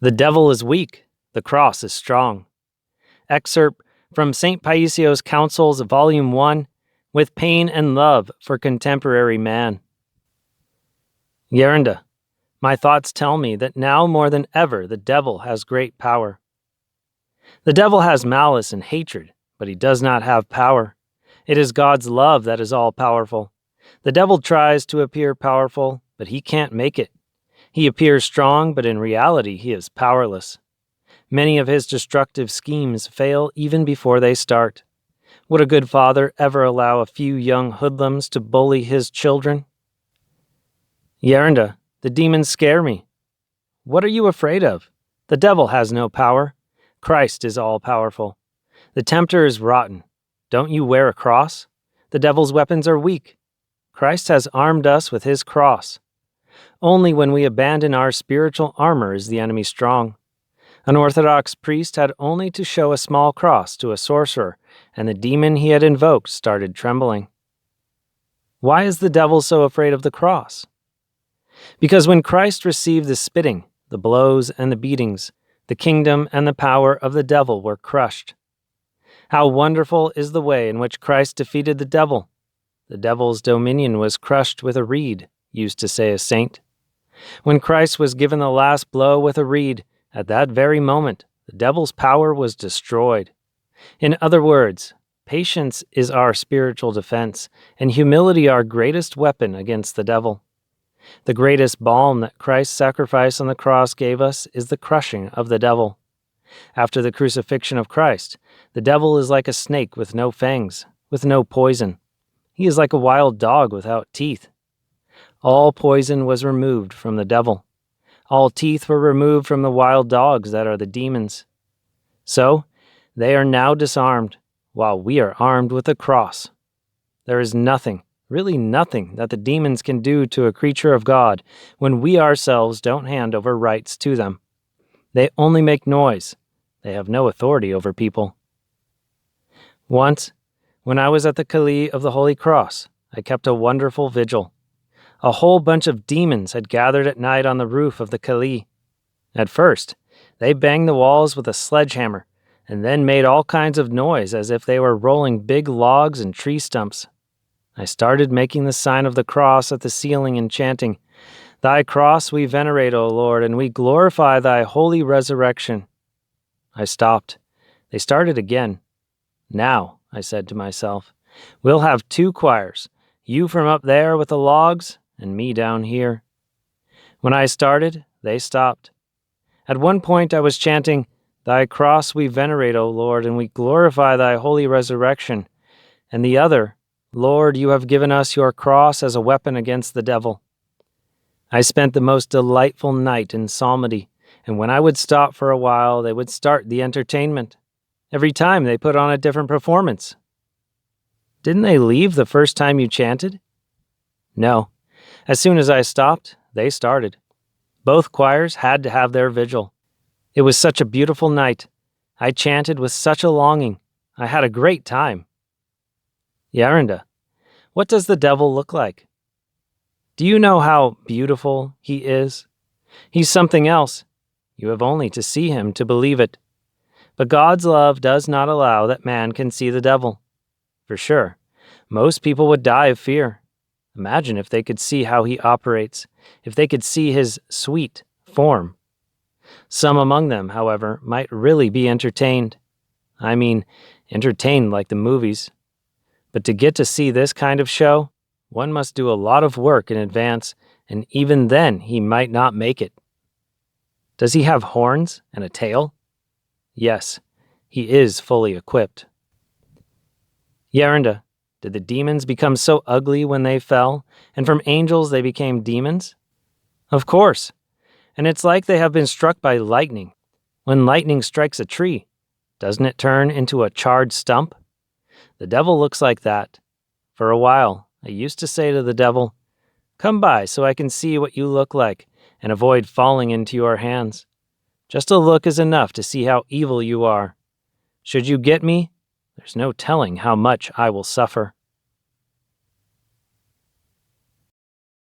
The devil is weak, the cross is strong. Excerpt from St. Paisios' Counsels, Volume 1, with pain and love for contemporary man. Geronda, my thoughts tell me that now more than ever the devil has great power. The devil has malice and hatred, but he does not have power. It is God's love that is all-powerful. The devil tries to appear powerful, but he can't make it. He appears strong, but in reality he is powerless. Many of his destructive schemes fail even before they start. Would a good father ever allow a few young hoodlums to bully his children? Geronda, the demons scare me. What are you afraid of? The devil has no power. Christ is all-powerful. The tempter is rotten. Don't you wear a cross? The devil's weapons are weak. Christ has armed us with his cross. Only when we abandon our spiritual armor is the enemy strong. An Orthodox priest had only to show a small cross to a sorcerer, and the demon he had invoked started trembling. Why is the devil so afraid of the cross? Because when Christ received the spitting, the blows, and the beatings, the kingdom and the power of the devil were crushed. How wonderful is the way in which Christ defeated the devil! The devil's dominion was crushed with a reed, used to say a saint. When Christ was given the last blow with a reed, at that very moment, the devil's power was destroyed. In other words, patience is our spiritual defense, and humility our greatest weapon against the devil. The greatest balm that Christ's sacrifice on the cross gave us is the crushing of the devil. After the crucifixion of Christ, the devil is like a snake with no fangs, with no poison. He is like a wild dog without teeth. All poison was removed from the devil. All teeth were removed from the wild dogs that are the demons. So, they are now disarmed, while we are armed with the cross. There is nothing, really nothing, that the demons can do to a creature of God when we ourselves don't hand over rights to them. They only make noise. They have no authority over people. Once, when I was at the Calais of the Holy Cross, I kept a wonderful vigil. A whole bunch of demons had gathered at night on the roof of the Calais. At first, they banged the walls with a sledgehammer, and then made all kinds of noise as if they were rolling big logs and tree stumps. I started making the sign of the cross at the ceiling and chanting, "Thy cross we venerate, O Lord, and we glorify thy holy resurrection." I stopped. They started again. Now, I said to myself, we'll have two choirs, you from up there with the logs, and me down here. When I started, they stopped. At one point I was chanting, "Thy cross we venerate, O Lord, and we glorify thy holy resurrection," and the other, "Lord, you have given us your cross as a weapon against the devil." I spent the most delightful night in psalmody, and when I would stop for a while, they would start the entertainment. Every time they put on a different performance. Didn't they leave the first time you chanted? No. As soon as I stopped, they started. Both choirs had to have their vigil. It was such a beautiful night. I chanted with such a longing. I had a great time. Geronda, what does the devil look like? Do you know how beautiful he is? He's something else. You have only to see him to believe it. But God's love does not allow that man can see the devil. For sure, most people would die of fear. Imagine if they could see how he operates, if they could see his sweet form. Some among them, however, might really be entertained. I mean, entertained like the movies. But to get to see this kind of show, one must do a lot of work in advance, and even then he might not make it. Does he have horns and a tail? Yes, he is fully equipped. Geronda, did the demons become so ugly when they fell, and from angels they became demons? Of course, and it's like they have been struck by lightning. When lightning strikes a tree, doesn't it turn into a charred stump? The devil looks like that. For a while, I used to say to the devil, "Come by so I can see what you look like and avoid falling into your hands. Just a look is enough to see how evil you are. Should you get me, there's no telling how much I will suffer."